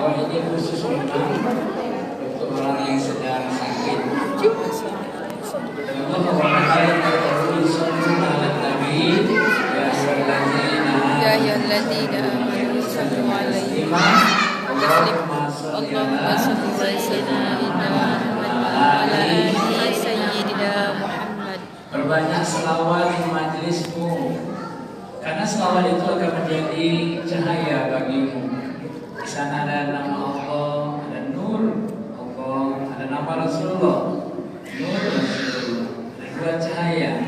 Selawat ini khusus memang untuk orang yang sedang sakit. Allah mengatakan sallu ala nabi ya ayyuhalladzina amanu sallu alaihi wa Allahumma salli ala sayyidina Muhammad. Berbanyak selawat di majlismu, karena selawat itu akan menjadi cahaya bagimu. Di sana ada nama Allah, ada nur Allah, ada nama Rasulullah, nur Rasulullah, ada dua cahaya.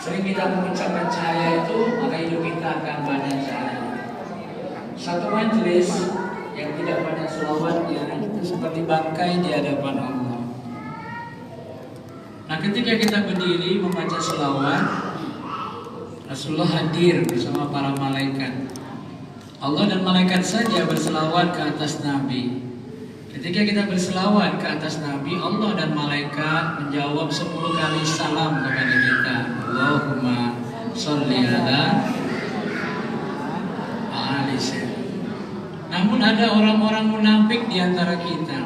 Sering kita mengucapkan cahaya itu, maka hidup kita akan banyak cahaya. Satu majlis yang tidak banyak selawatnya itu seperti bangkai di hadapan Allah. Nah, ketika kita berdiri membaca selawat, Rasulullah hadir bersama para malaikat. Allah dan malaikat saja berselawat ke atas Nabi. Ketika kita berselawat ke atas Nabi, Allah dan malaikat menjawab 10 kali salam kepada kita. Allahumma sholli ala ali sayyidina. Namun ada orang-orang munafik di antara kita.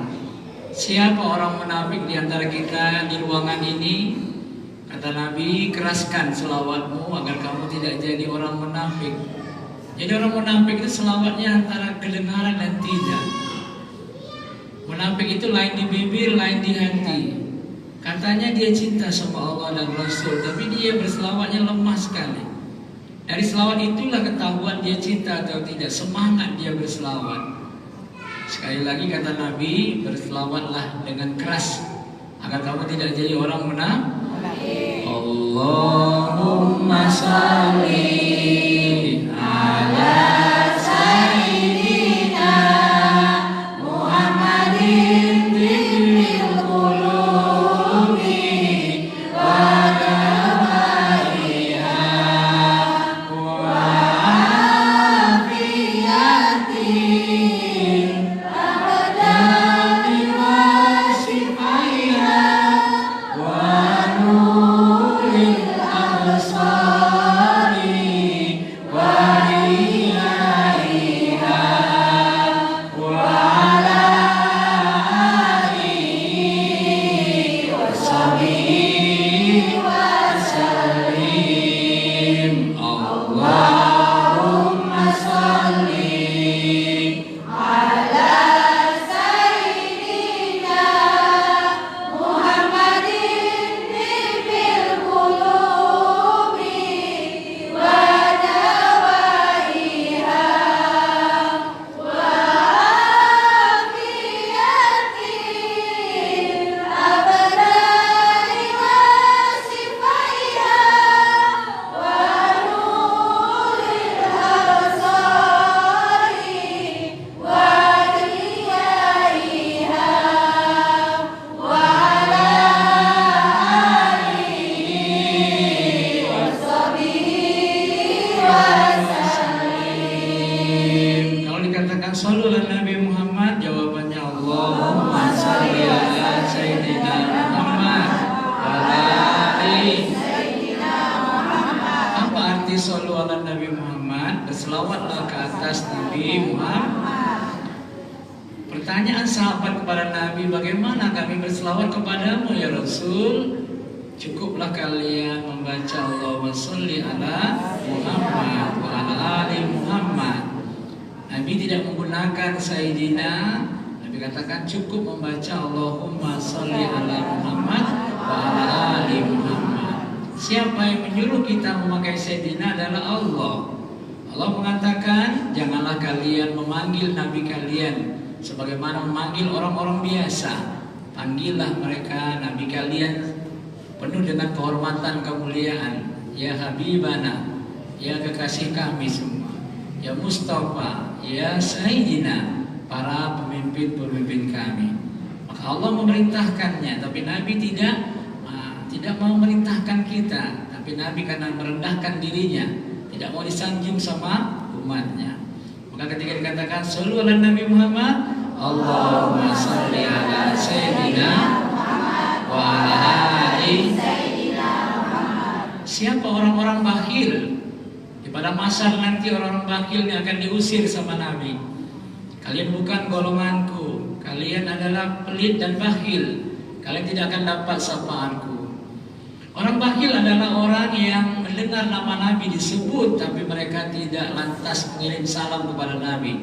Siapa orang munafik di antara kita di ruangan ini? Kata Nabi, keraskan selawatmu agar kamu tidak jadi orang munafik. Jadi orang munafik itu selawatnya antara kedengaran dan tidak. Munafik itu lain di bibir, lain di hati. Katanya dia cinta sama Allah dan Rasul, tapi dia berselawatnya lemah sekali. Dari selawat itulah ketahuan dia cinta atau tidak, semangat dia berselawat. Sekali lagi kata Nabi, berselawatlah dengan keras agar kamu tidak jadi orang munafik. Allahumma sholli ala sayyidina Muhammadin bil qulubi wa dawaiha wa afiyatin abadani wa shifaiha wa nuril absari wa riyaiha wa ala alihi wa sahbihi wa sallim. Allahumma sholli ala sayyidina Muhammadin bil qulubi wa dawaiha wa afiyatin abadani wa sifaiha wa nuril absari wa riyaiha wa ala alihi wa sahbihi wa sallim. Kalau dikatakan sholli ala Nabi Muhammad, jawabannya Allahumma sholli ala sayyidina Muhammad wa ala ali sayyidina Muhammad. Apa arti sholli ala Nabi Muhammad? Berselawatlah ke atas Nabi Muhammad. Pertanyaan sahabat kepada Nabi, bagaimana kami berselawat kepadamu ya Rasul? Cukuplah kalian membaca Allahumma sholli ala Muhammad wa ala ali Muhammad. Nabi tidak menggunakan Sayyidina. Nabi katakan cukup membaca Allahumma sholli ala Muhammad wa ala ali Muhammad. Siapa yang menyuruh kita memakai Sayyidina adalah Allah. Allah mengatakan, janganlah kalian memanggil Nabi kalian sebagaimana memanggil orang-orang biasa. Panggillah mereka Nabi kalian penuh dengan kehormatan kemuliaan. Ya Habibana, ya kekasih kami semua, ya Mustafa, ya Sayyidina, para pemimpin-pemimpin kami. Maka Allah memerintahkannya, tapi Nabi tidak mau memerintahkan kita. Tapi Nabi karena merendahkan dirinya, tidak mau disanjung sama umatnya. Maka ketika dikatakan sholli ala Nabi Muhammad, Allahumma sholli ala Sayyidina wa ala ali Sayyidina Muhammad. Siapa orang-orang bakhil? Pada masa nanti orang-orang bakhil ini akan diusir sama Nabi. Kalian bukan golonganku. Kalian adalah pelit dan bakhil. Kalian tidak akan dapat sapaanku. Orang bakhil adalah orang yang mendengar nama Nabi disebut, tapi mereka tidak lantas mengirim salam kepada Nabi.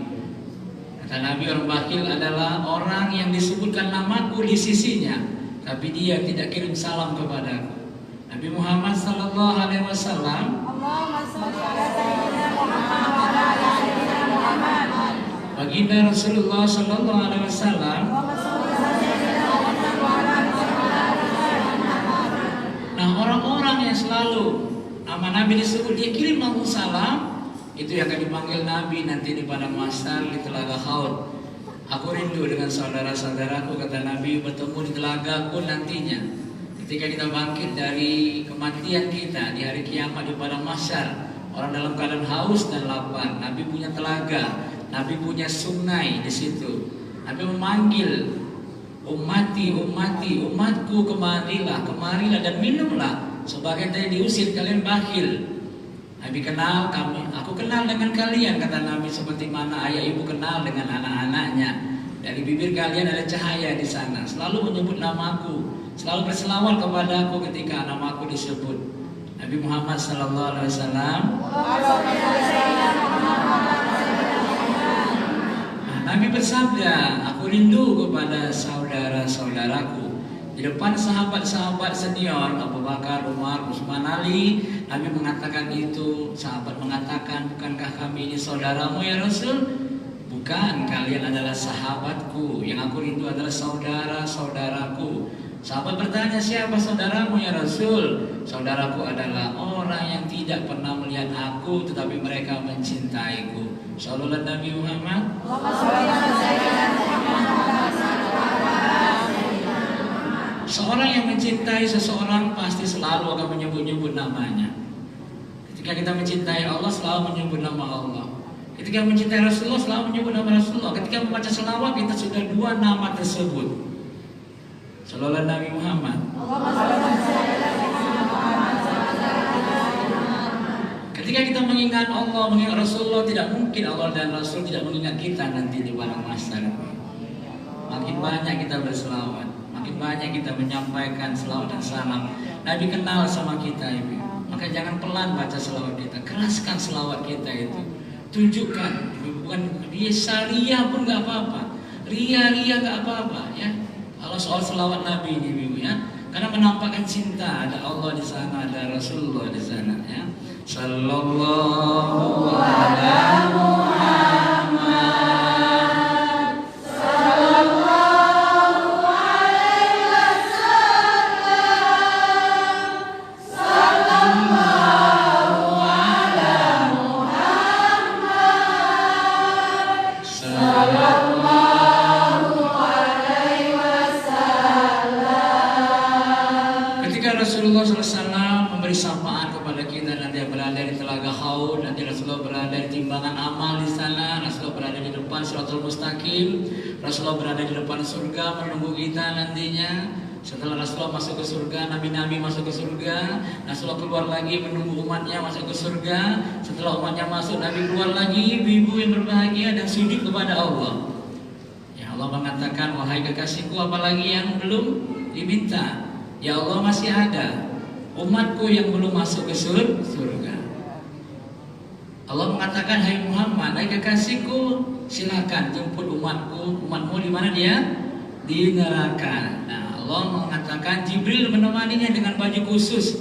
Kata Nabi, orang bakhil adalah orang yang disebutkan namaku di sisinya, tapi dia tidak kirim salam kepadaku. Nabi Muhammad sallallahu alaihi wasallam, baginda Rasulullah sallallahu alaihi wasallam. Nah, orang-orang yang selalu nama Nabi disebut, dia kirim langsung salam, itu yang akan dipanggil Nabi nanti di padang mahsyar di telaga Haud. Aku rindu dengan saudara-saudaraku, kata Nabi, bertemu di telagaku nantinya. Ketika kita bangkit dari kematian kita di hari kiamat di padang mahsyar, orang dalam keadaan haus dan lapar. Nabi punya telaga, Nabi punya sungai di situ. Nabi memanggil, ummati, ummati, umatku, kemarilah, kemarilah dan minumlah. Sebagian tadi diusir, kalian bakhil. Nabi kenal kami, aku kenal dengan kalian, kata Nabi, seperti mana ayah ibu kenal dengan anak-anaknya. Dari bibir kalian ada cahaya di sana. Selalu menyebut namaku, selalu berselawat kepadaku ketika namaku disebut. Nabi Muhammad sallallahu alaihi wasallam. Nabi bersabda, aku rindu kepada saudara-saudaraku. Di depan sahabat-sahabat senior Abu Bakar, Umar, Utsman, Ali, Nabi mengatakan itu. Sahabat mengatakan, bukankah kami ini saudaramu ya Rasul? Bukan, kalian adalah sahabatku. Yang aku rindu adalah saudara-saudaraku. Sahabat bertanya, siapa saudaramu ya Rasul? Saudaraku adalah orang yang tidak pernah melihat aku, tetapi mereka mencintaiku. Sallallahu Nabi Muhammad. Seorang yang mencintai seseorang pasti selalu akan menyebut-nyebut namanya. Ketika kita mencintai Allah, selalu menyebut nama Allah. Ketika mencintai Rasulullah, selalu menyebut nama Rasulullah. Ketika membaca selawat, kita sudah dua nama tersebut. Sallallahu Nabi Muhammad. Ketika kita mengingat Allah, mengingat Rasulullah, tidak mungkin Allah dan Rasul tidak mengingat kita nanti di padang mahsyar. Makin banyak kita berselawat, makin banyak kita menyampaikan selawat dan salam. Nabi kenal sama kita ibu. Maka jangan pelan baca selawat kita, keraskan selawat kita itu. Tunjukkan, bukan biasa ria pun nggak apa-apa, ria nggak apa-apa ya. Kalau soal selawat Nabi ini ibu ya, karena menampakkan cinta, ada Allah di sana, ada Rasulullah di sana ya. Sallallahu alaihi Muhammad, sallallahu alaihi wasallam, sallallahu ala Muhammad, sallallahu alaihi wasallam. Ketika Rasulullah SAW memberi sapaan kepada kita, nanti berada di telaga Haud, nanti Rasulullah berada di timbangan amal di sana, Rasulullah berada di depan Shiratal Mustaqim, Rasulullah berada di depan surga menunggu kita nantinya. Setelah Rasulullah masuk ke surga, nabi-nabi masuk ke surga, Rasulullah keluar lagi menunggu umatnya masuk ke surga. Setelah umatnya masuk, Nabi keluar lagi, ibu-ibu yang berbahagia dan sujud kepada Allah. Ya Allah mengatakan, wahai kekasihku, apalagi yang belum diminta? Ya Allah, masih ada umatku yang belum masuk ke surga. Allah mengatakan, hai Muhammad, hai kekasihku, silakan jemput umatku. Umatmu di mana dia? Di neraka. Nah, Allah mengatakan Jibril menemaninya dengan baju khusus,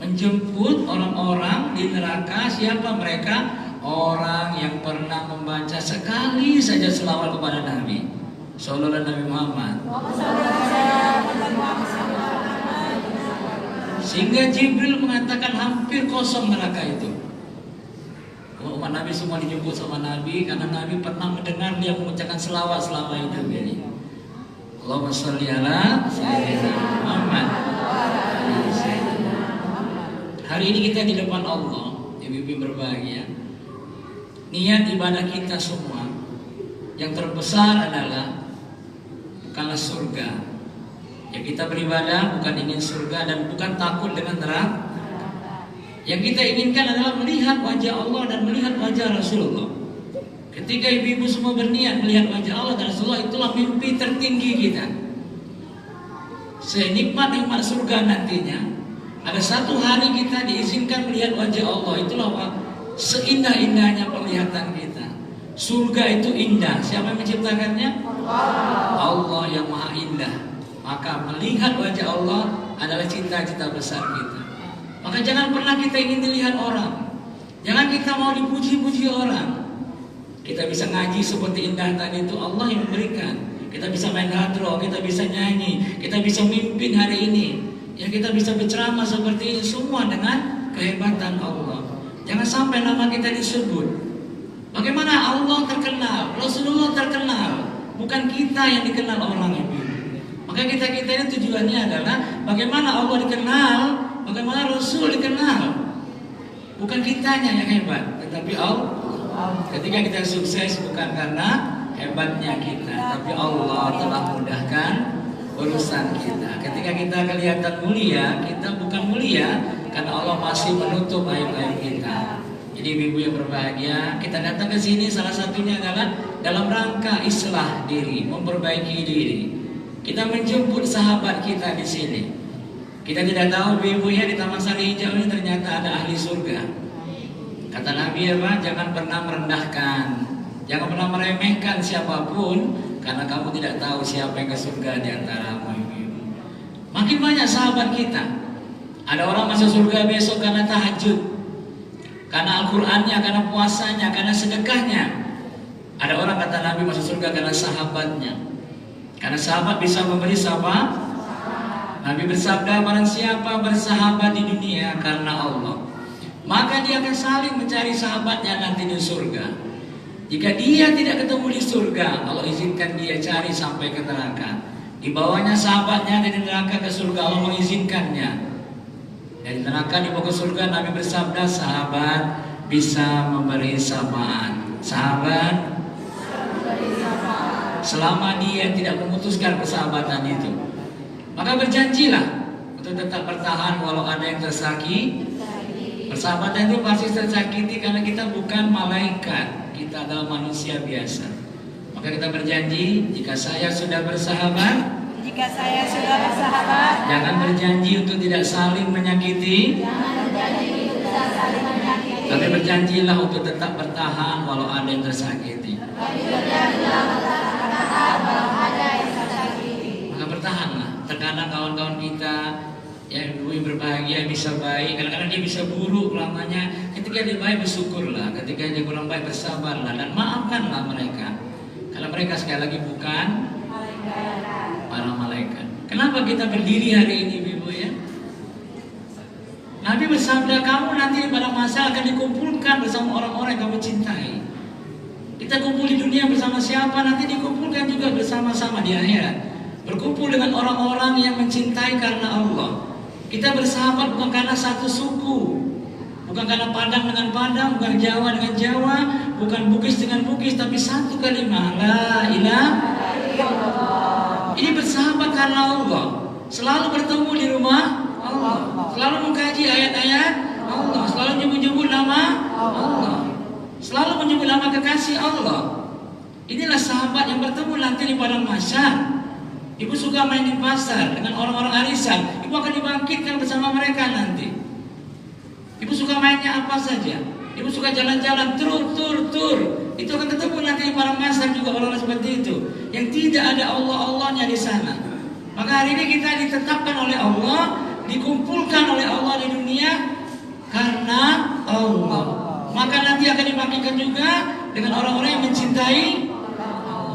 menjemput orang-orang di neraka. Siapa mereka? Orang yang pernah membaca sekali saja selawat kepada Nabi Sallallahu Nabi Muhammad. Sehingga Jibril mengatakan hampir kosong neraka itu. Umat Nabi semua dijemput sama Nabi, karena Nabi pernah mendengar dia mengucapkan selawat selama hidup ini. Allahumma sholli ala sayyidina Muhammad. Hari ini kita di depan Allah, ibu-ibu berbahagia. Niat ibadah kita semua yang terbesar adalah bukanlah surga. Ya, kita beribadah bukan ingin surga dan bukan takut dengan neraka. Yang kita inginkan adalah melihat wajah Allah dan melihat wajah Rasulullah. Ketika ibu-ibu semua berniat melihat wajah Allah dan Rasulullah, itulah mimpi tertinggi kita. Senikmat-nikmat surga nantinya, ada satu hari kita diizinkan melihat wajah Allah. Itulah seindah-indahnya penglihatan kita. Surga itu indah. Siapa yang menciptakannya? Allah yang maha indah. Maka melihat wajah Allah adalah cita-cita besar kita. Maka jangan pernah kita ingin dilihat orang. Jangan kita mau dipuji-puji orang. Kita bisa ngaji seperti indah tadi itu Allah yang memberikan. Kita bisa main hadroh, kita bisa nyanyi, kita bisa mimpin hari ini. Ya, kita bisa berceramah seperti ini, semua dengan kehebatan Allah. Jangan sampai nama kita disebut. Bagaimana Allah terkenal, Rasulullah terkenal, bukan kita yang dikenal orang itu. Maka kita ini tujuannya adalah bagaimana Allah dikenal, bagaimana Rasul dikenal. Bukan kitanya yang hebat, tetapi Allah. Ketika kita sukses bukan karena hebatnya kita, tapi Allah telah mudahkan urusan kita. Ketika kita kelihatan mulia, kita bukan mulia karena Allah masih menutup aib-aib kita. Jadi ibu yang berbahagia, kita datang ke sini salah satunya adalah dalam rangka islah diri, memperbaiki diri. Kita menjemput sahabat kita di sini. Kita tidak tahu ibu ya di Taman Sari Hijau ini ternyata ada ahli surga. Kata Nabi apa? Jangan pernah merendahkan, jangan pernah meremehkan siapapun, karena kamu tidak tahu siapa yang ke surga di antaramu. Makin banyak sahabat kita. Ada orang masuk surga besok karena tahajud, karena Al-Qur'annya, karena puasanya, karena sedekahnya. Ada orang kata Nabi masuk surga karena sahabatnya, karena sahabat bisa memberi apa? Nabi bersabda, barang siapa bersahabat di dunia karena Allah, maka dia akan saling mencari sahabatnya nanti di surga. Jika dia tidak ketemu di surga, Allah izinkan dia cari sampai ke neraka. Dibawanya sahabatnya dari neraka ke surga, Allah mengizinkannya. Dari neraka dibawa ke surga, Nabi bersabda, sahabat bisa memberi syafaat. Sahabat selama dia tidak memutuskan persahabatan itu, maka berjanjilah untuk tetap bertahan walau ada yang tersakiti. Persahabatan itu pasti tersakiti karena kita bukan malaikat, kita adalah manusia biasa. Maka kita berjanji, jika saya sudah bersahabat, jangan berjanji untuk tidak saling menyakiti, tapi berjanjilah untuk tetap bertahan walau ada yang tersakiti. Maka bertahanlah. Terkadang kawan-kawan kita yang berbahagia bisa baik, kadang-kadang dia bisa buruk lamanya. Ketika dia baik bersyukurlah, ketika dia kurang baik bersabarlah dan maafkanlah mereka, karena mereka sekali lagi bukan para malaikat. Kenapa kita berdiri hari ini ibu ya? Nabi bersabda, kamu nanti pada masa akan dikumpulkan bersama orang-orang yang kamu cintai. Kita kumpul di dunia bersama siapa, nanti dikumpulkan juga bersama-sama di akhirat. Berkumpul dengan orang-orang yang mencintai karena Allah. Kita bersahabat bukan karena satu suku, bukan karena Padang dengan Padang, bukan Jawa dengan Jawa, bukan Bugis dengan Bugis, tapi satu kalimat, la ilaha illallah. Ini bersahabat karena Allah. Selalu bertemu di rumah Allah, selalu mengkaji ayat-ayat Allah, selalu nyebut-nyebut nama Allah, selalu menyebut nama kekasih Allah. Inilah sahabat yang bertemu nanti di padang mahsyar. Ibu suka main di pasar dengan orang-orang arisan, ibu akan dibangkitkan bersama mereka nanti. Ibu suka mainnya apa saja, ibu suka jalan-jalan, tur. Itu akan ketemu nanti di padang mahsyar juga orang-orang seperti itu, yang tidak ada Allah-Allahnya di sana. Maka hari ini kita ditetapkan oleh Allah, dikumpulkan oleh Allah di dunia karena Allah. Maka nanti akan dibangkitkan juga dengan orang-orang yang mencintai.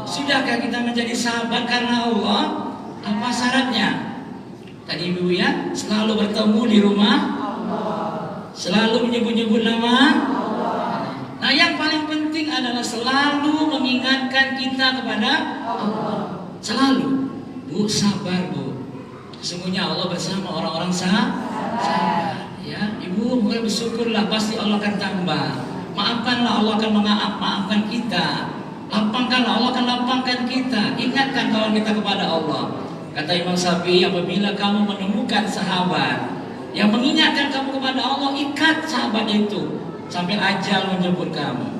Sudahkah kita menjadi sahabat karena Allah? Apa syaratnya? Tadi ibu ya, selalu bertemu di rumah Allah, selalu menyebut-nyebut nama Allah. Nah yang paling penting adalah selalu mengingatkan kita kepada Allah. Selalu, bu sabar bu. Sesungguhnya Allah bersama orang-orang sabar. Ya, ibu mulai bersyukurlah, pasti Allah akan tambah. Maafkanlah, Allah akan maafkan kita. Lapangkanlah, Allah akan lapangkan kita. Ingatkan kawan kita kepada Allah. Kata Imam Syafi'i, apabila kamu menemukan sahabat yang mengingatkan kamu kepada Allah, ikat sahabat itu sampai ajal menjemput kamu.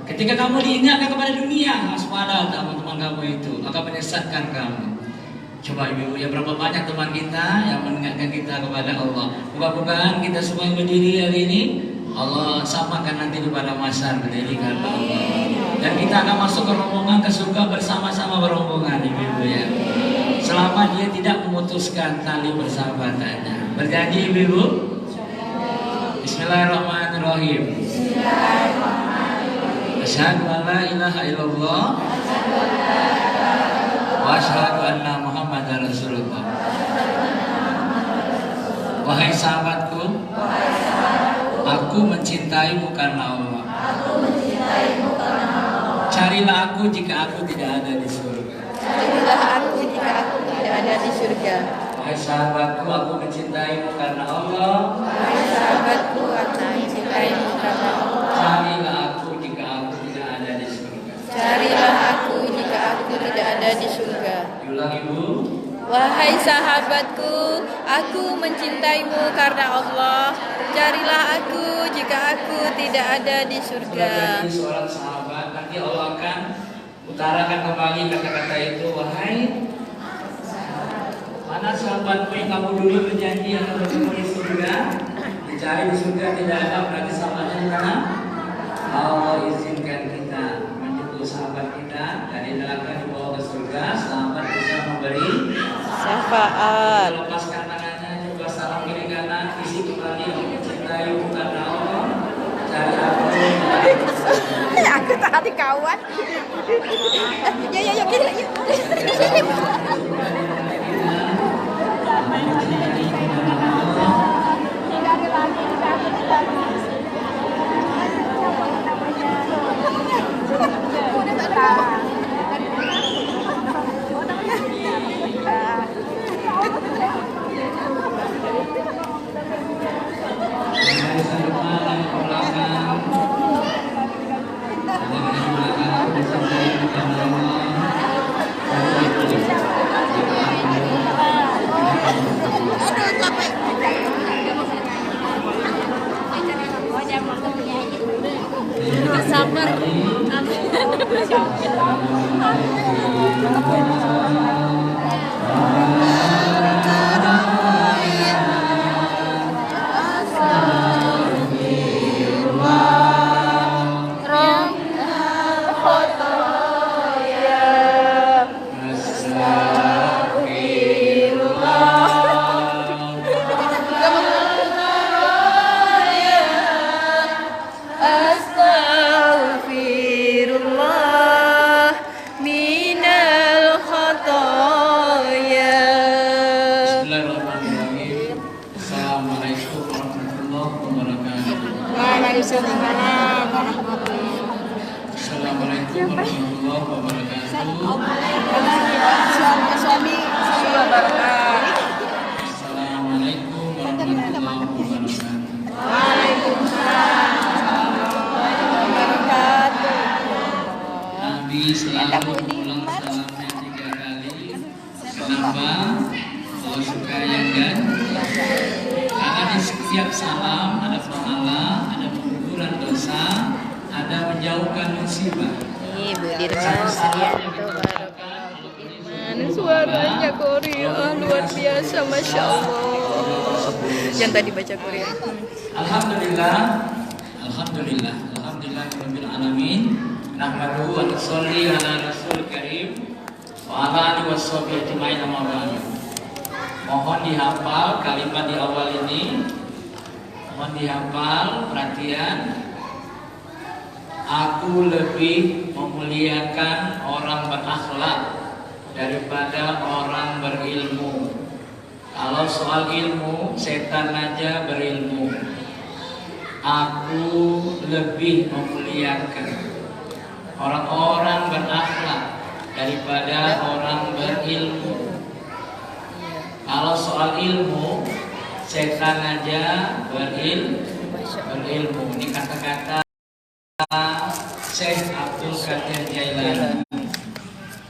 Ketika kamu diingatkan kepada dunia, waspada teman-teman kamu itu akan menyesatkan kamu. Coba ibu ya, berapa banyak teman kita yang mengingatkan kita kepada Allah. Mudah-mudahan kita semua yang berdiri hari ini Allah samakan nanti kepada masyarakat berdiri karena Allah. Dan kita akan masuk ke rombongan ke surga bersama-sama berombongan ibu ya. Selama dia tidak memutuskan tali persahabatannya. Berjanji ibu. Bismillahirrahmanirrahim. Asyhadu an la ilaha illallah wa asyhadu anna Muhammadar Rasulullah. Wahai sahabatku, aku mencintaimu karena Allah. Carilah aku jika aku tidak ada di surga. Carilah aku jika aku tidak ada di surga. Wahai sahabatku, aku mencintaimu karena Allah. Wahai sahabatku, aku mencintaimu karena Allah. Carilah aku jika aku tidak ada di surga. Carilah aku jika aku tidak ada di surga. Diulang ibu. Wahai sahabatku, aku mencintaimu karena Allah. Carilah aku jika aku tidak ada di surga. Menjadi seorang sahabat, nanti Allah akan utarakan kembali kata-kata itu. Wahai, mana sahabatmu yang kamu dulu berjanji akan bertemu di surga? Dicari di surga tidak ada, berarti sahabatnya di mana? Allah izinkan kita menjemput sahabat kita dari neraka dibawa ke surga. Sahabat bisa memberi Syafaat. lepaskan tangannya, coba salam kiri kanan, isi kembali mencintai karena Allah. Cari aku. Aku tadi kawan. Ya, kita yuk. Sabar. Astaghfirullah minal khotoya. Bismillahirrahmanirrahim. Assalamualaikum warahmatullahi wabarakatuh. Waalaikumsalam Assalamualaikum warahmatullahi wabarakatuh. Suami wabarakatuh. Assalamualaikum warahmatullahi wabarakatuh. Nabi selalu mengulang salamnya 3 kali. Kenapa? Allah suka yang ganjil. Karena di setiap salam ada pahala, ada pengukuran dosa, ada menjauhkan musibah. Suaranya Korea luar biasa, masya Allah. Yang tadi baca Korea. Alhamdulillah, alhamdulillah, alhamdulillahirabbil alamin. Nahmaduhu wa nusolli ala rasul karim wa ala alihi washabihi ajmain, amma ba'du. Mohon dihafal kalimat di awal ini. Mohon dihafal, perhatian. Aku lebih memuliakan orang berakhlak daripada orang berilmu. Kalau soal ilmu, setan aja berilmu. Aku lebih memuliakan orang-orang berakhlak daripada orang berilmu. Kalau soal ilmu, setan aja berilmu. Ini kata-kata